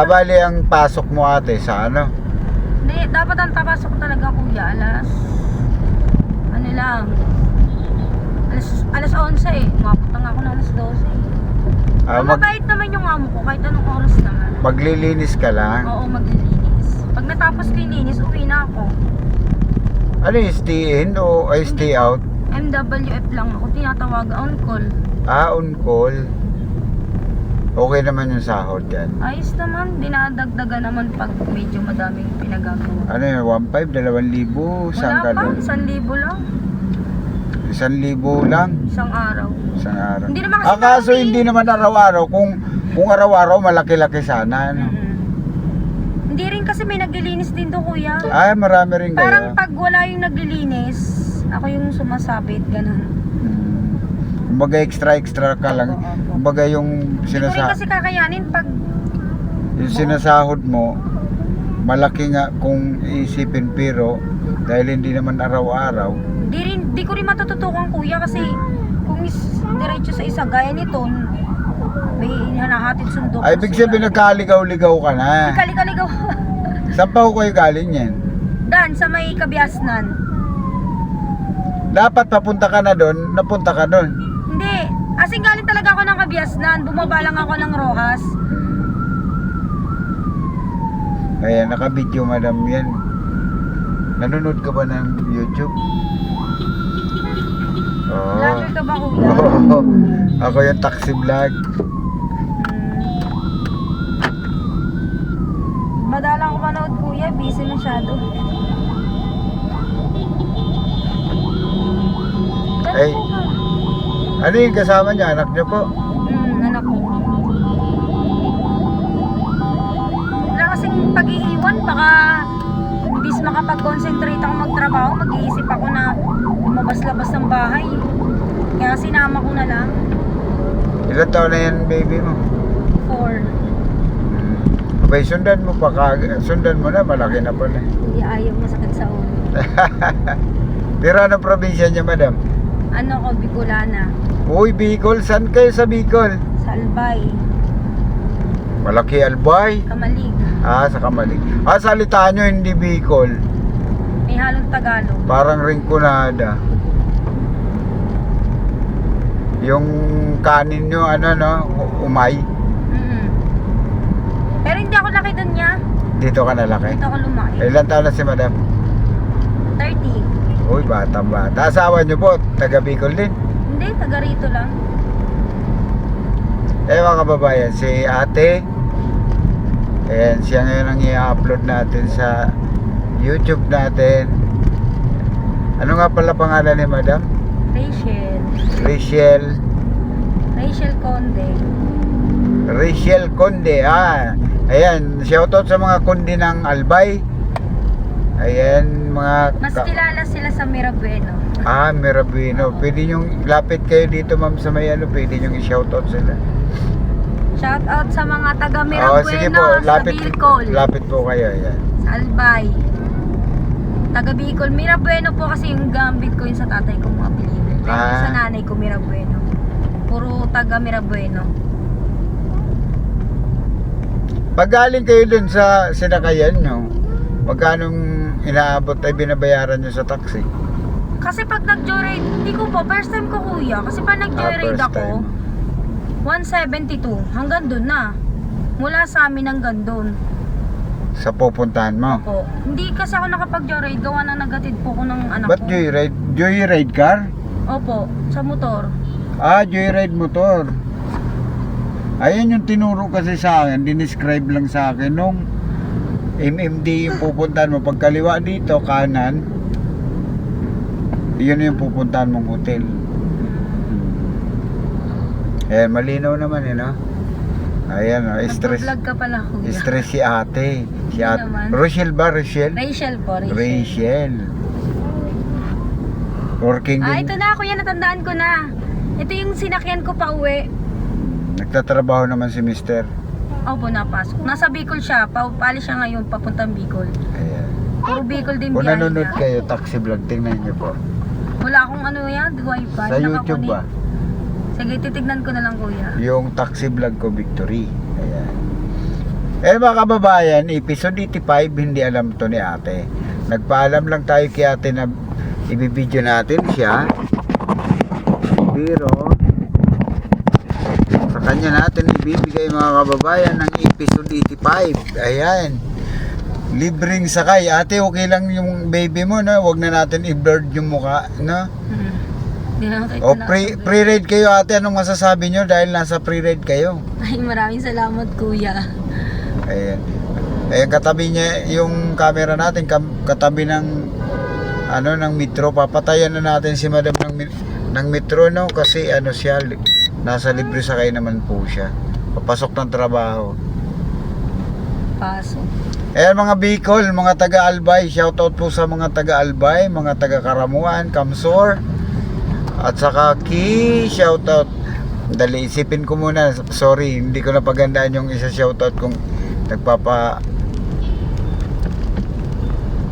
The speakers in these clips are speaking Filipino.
Bali ang pasok mo ate sa ano? Hindi, dapat ang tapasok ko talaga kuya, alas ano lang, alas 11 eh. Umabot ako na alas 12 eh. Mabait naman yung amo ko kahit anong oras naman. Maglilinis ka lang? Oo, maglilinis. Pag natapos ko yung linis, uwi na ako. Ano yung stay in o ay stay out? MWF lang ako, tinatawag on call. On call. Okay naman yung sahod yan. Ayos naman, dinadagdagan naman pag medyo madaming pinagagawa. Ano yun, 1,500, 2,000, saan ka Wala pa, doon? 1,000 lang. 1,000 lang? Isang araw. Isang araw. Hindi naman kasi Kaso marami. hindi naman araw-araw. Kung araw-araw, malaki-laki sana. Ano? Hindi rin kasi may naglilinis din doon kuya. Ay, marami rin kayo. Parang pag wala yung naglilinis, ako yung sumasabit, ganun. Kumbaga extra ka lang. Kumbaga yung Hindi ko rin kasi sinasahod. kakayanin pag Yung sinasahod mo, malaki nga kung isipin, pero dahil hindi naman araw-araw. di ko rin matututukan kuya kasi kung diretso sa isa gaya nito, may hinahatid sundo. Ay, ibig sabihin nagkaligaw-ligaw ka na. Kaligaw. Saan pa ko kayo galing yan? Dan, sa may Kabiasnan. Dapat papunta ka na doon, napunta ka doon. Hindi, asing galing talaga ako ng Kabiasnan, bumaba lang ako ng Rojas. Ayan, naka-video madam yan. Nanonood ka ba ng YouTube? Oo. Vlogger ka ba kuya? Oo. Ako yung taxi vlog. Madalang ko manood kuya, busy masyado. Ay, ano yung kasama niya? Anak niyo po? Anak ko. Wala kasing pag-iiwan, baka imbis makapag-concentrate ako magtrabaho, mag-iisip ako na lumabas-labas ng bahay. Kaya sinama ko na lang. Ilan taon na yan baby mo? 4. Abay, sundan mo pa sundan mo na, malaki na pala. Hindi ayaw, masakit sa ulo. Pero anong probinsya niya madam? Ano ko, Bicolana. Uy, Bicol, saan kayo sa Bicol? Sa Albay. Malaki Albay. Kamalig. Sa Kamalig. Salita nyo hindi Bicol. May halong Tagalog. Parang Rinconada. Yung kanin nyo, umay. Pero hindi ako laki doon niya. Dito ka nalaki. Dito ako lumaki. Ilan taon na si madam? 30. Uy, bata. Asawa nyo po, taga Bicol din. Hindi, taga rito lang. Mga kababayan, si ate. Ayan, siya ngayon ang i-upload natin sa YouTube natin. Ano nga pala pangalan ni madam? Rachel Conde. Ayan, shoutout sa mga Conde ng Albay. Ayan, mga Mas kilala sila sa Mirabueno. Mirabueno. Pwede nyong lapit kayo dito ma'am sa may pwede nyong i-shoutout sila. Shout out sa mga taga Sige Mirabueno po, sa Bicol. lapit po kayo. Ayan. Sa Albay. Taga Bicol. Mirabueno po kasi yung gambit ko yun sa tatay ko mga apelido. Pero sa nanay ko Mirabueno. Puro taga Mirabueno. Pag galing kayo dun sa sinakayan nyo, magkano inaabot ay binabayaran nyo sa taxi? Kasi pag nag-joyride, hindi ko po, first time ko kuya. Kasi pag nag-joyride First ako, time. 172 hanggang doon na. Mula sa amin hanggang doon. Sa pupuntahan mo? Po. Hindi kasi ako nakapag-joyride, gawa na nagatid po ko ng anak Ba't ko. joyride? Joyride car? Opo, sa motor. Joyride motor. Ayan yung tinuro kasi sa akin, dinescribe lang sa akin nung MMD yung pupuntahan mo. Pag kaliwa dito, kanan, yun yung pupuntahan mong hotel. Malinaw naman no? Ayan, stress. Nag-vlog ka pala kuya. Stress si ate. Si ate. naman. Rochelle ba? Rochelle? Rachel po, Rachel. Rachel. Working din. Ito na kuya, natandaan ko na. Ito yung sinakyan ko pa uwi. Nagtatrabaho naman si Mister. Opo, napasok. Nasa Bicol siya. Paalis siya ngayon, papuntang Bicol. Ayan. Puro Bicol din Kung biyahe nanonood niya. kayo, taxi vlog, tingnan nyo po. Wala akong wifi. Sa YouTube ba? Sige, titignan ko na lang kuya. Yung taxi vlog ko, Victory. Ayan. Mga kababayan, episode 85, hindi alam to ni ate. Nagpaalam lang tayo kay ate na ibibideo natin siya. Pero sa kanya natin ibibigay mga kababayan ng episode 85. Ayan. Libreng sakay. Ate, okay lang yung baby mo, no? Huwag na natin i-blurred yung mukha, no? Hindi na kahit O na- pre-ride kayo ate, anong masasabi nyo dahil nasa pre-ride kayo? Ay, maraming salamat kuya. Ayan. Ayan, katabi niya yung camera natin, katabi ng ng metro. Papatayan na natin si madam ng metro, no? Kasi siya, nasa libre sakay naman po siya. Papasok ng trabaho. Paso. Ayan mga Bicol, mga taga-Albay, shoutout po sa mga taga-Albay, mga taga-Karamuan, Kamsor, at saka shoutout. Dali, isipin ko muna, sorry, hindi ko napagandaan yung isa shoutout kung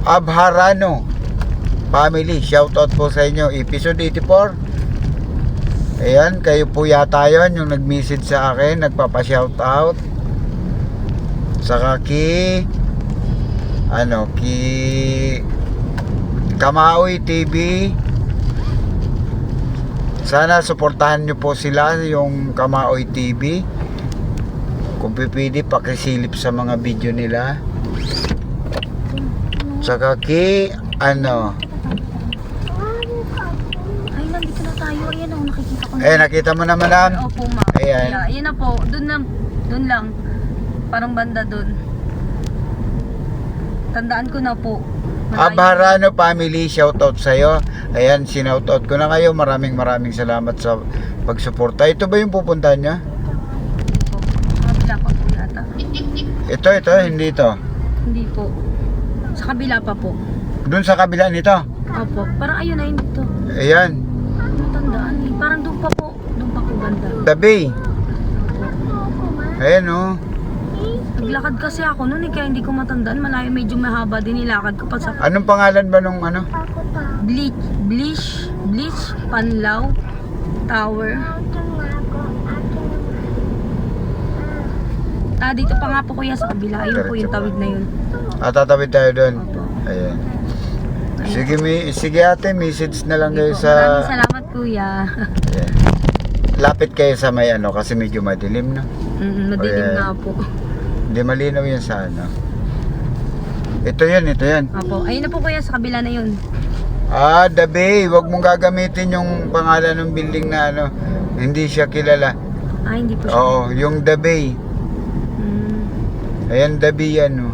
Abharano family, shoutout po sa inyo. Episode 84. Ayan, kayo po yata yun yung nag-message sa akin, nagpapa-shoutout. Saka ki Kamaoy TV. Sana suportahan nyo po sila, yung Kamaoy TV. Kung pipili, pakisilip sa mga video nila. Saka Ay, nandito na tayo. Ayan ang nakikita ko. nakita mo na madam? Opo, ma'am. Ayan. Ayan na po. Doon lang. Parang banda doon. Tandaan ko na po. Malayo. Abharano family, shoutout sa'yo. Ayan, sinoutout ko na kayo. Maraming salamat sa pagsuporta. Ito ba yung pupuntahan niya? Po. Sa kabila pa po yata. Ito, hindi ito. Hindi po. Sa kabila pa po. Doon sa kabila nito. Opo. Parang ayun na yun dito. Ayan, Tandaan eh. Parang doon pa po. Doon pa po banda. the bay. Opo. Ayan oh. Naglakad kasi ako noon eh, kaya hindi ko matandaan. Malayo, medyo mahaba din nilakad ko pa sa Anong pangalan ba nung Bleach, Panlaw Tower. Dito pa nga po kuya sa kabila. Ayun po yung tawid na yun. Tatawid tayo doon. Opo. Ayan. Sige ate, message na lang kayo Maraming sa... salamat kuya. Ayan. Lapit kayo sa may kasi medyo madilim na. Madilim Ayan. nga po. Hindi malinaw yan sa Ito yan. Opo. Ayun na po kuya sa kabila na yun. The Bay. Huwag mong gagamitin yung pangalan ng building na hindi siya kilala. Hindi po siya. Oo, yung The Bay. Ayan, The Bay yan.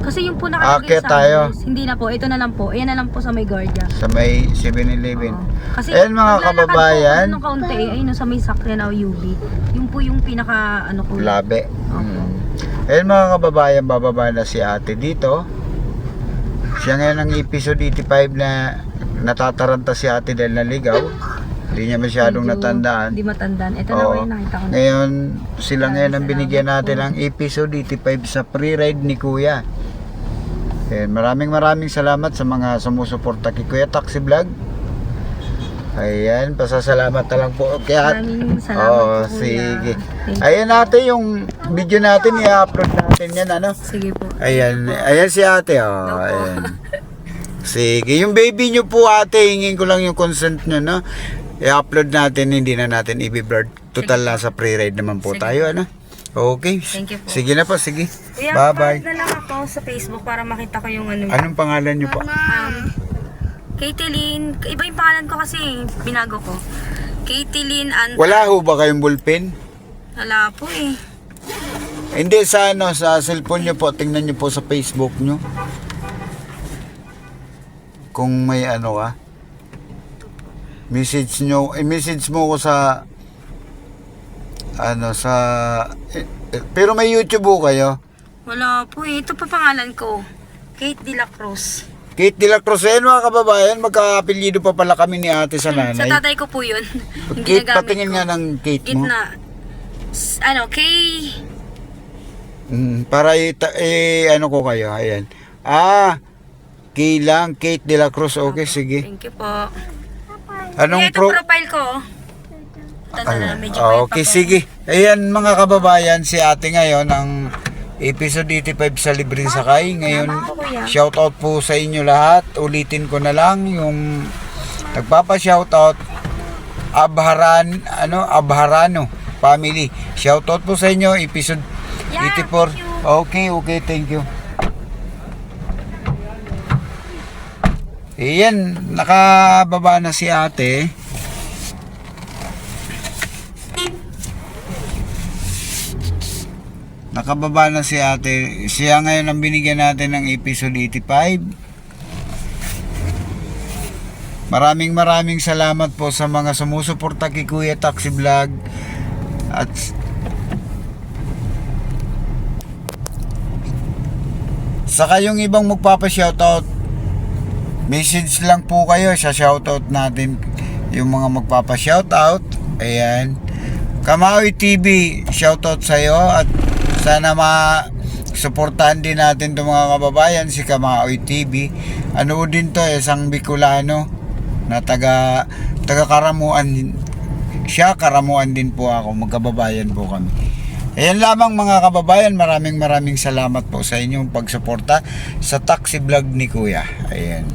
Kasi yung po nakalagay Aakyat sa tayo. address, hindi na po. Ito na lang po. Ayan na lang po sa may guardia. Sa may 7-Eleven. Kasi Ayan mga kababayan. Nung kaunti, ayun sa may sakyan na UB. Yung po yung pinaka ko. Labe. Ayan mga kababayan, bababa na si ate dito. Siya ngayon ang episode 85 na natataranta si ate dahil naligaw. Hindi niya masyadong Medyo natandaan. Hindi matandaan. Ito na Oo. po yung nakita ko. Ngayon, sila ngayon ang Salamat binigyan po. natin ng episode 85 sa pre-ride ni Kuya. Ayan, maraming salamat sa mga sumusuporta kay Kuya Taxi Vlog. Ayan, pasasalamat na lang po. Maraming salamat po, Kuya. Sige. Thank you. Ayan natin yung video natin, i-upload natin yan, Sige po. Ayan si ate, Hello po. ayan. Sige, yung baby nyo po ate, hingin ko lang yung consent nyo, no? I-upload natin, hindi na natin i-blur. Total Sige. lang sa pre-ride naman po Sige. tayo, Okay. Thank you po. Sige na po, sige. Kuya, Bye-bye. follow na lang ako sa Facebook para makita ko yung Anong pangalan nyo po? Caitlyn, iba yung pangalan ko kasi, binago ko. Caitlyn and... Wala ho ba kayong ballpen? Wala po eh. Hindi, sa sa cellphone nyo po, tingnan nyo po sa Facebook nyo. Kung may message nyo, message mo ko sa pero may YouTube po kayo. Wala po eh. Ito pa pangalan ko. Kate De La Cruz. Kate De La Cruz, mga kababayan, magka-apelyido pa pala kami ni ate sa Sa nanay. tatay ko po yun. Yung Kate, ginagamit patingin ko. nga ng Kate mo. Gitna. Kay... Para ko kayo, ayan. Kilang Kate De La Cruz, okay, sige. Thank you po. Anong Ito profile ko. na medyo Okay, sige. Ayan mga kababayan, si ate ngayon ang episode 85 sa Libreng Sakay. Ngayon, shoutout po sa inyo lahat. Ulitin ko na lang yung nagpapa-shoutout Abharano family. Shoutout po sa inyo, episode 84. Okay, thank you. Ayan, nakababa na si ate. Nakababa na si ate. Siya ngayon ang binigyan natin ng episode 85. Maraming salamat po sa mga sumusuporta kay Kuya Taxi Vlog. At saka yung ibang magpapa-shoutout, message lang po kayo sa shoutout natin yung mga magpapa-shoutout. Ayan. Kamaoy TV, shoutout sa'yo at sana ma-suportahan din natin itong mga kababayan si Kamaoy TV. Ano din to, isang Bicolano na taga Karamuan. Siya, Karamuan din po ako, magkababayan po kami. Ayan lamang mga kababayan, maraming salamat po sa inyong pagsuporta sa Taxi Vlog ni Kuya. Ayan.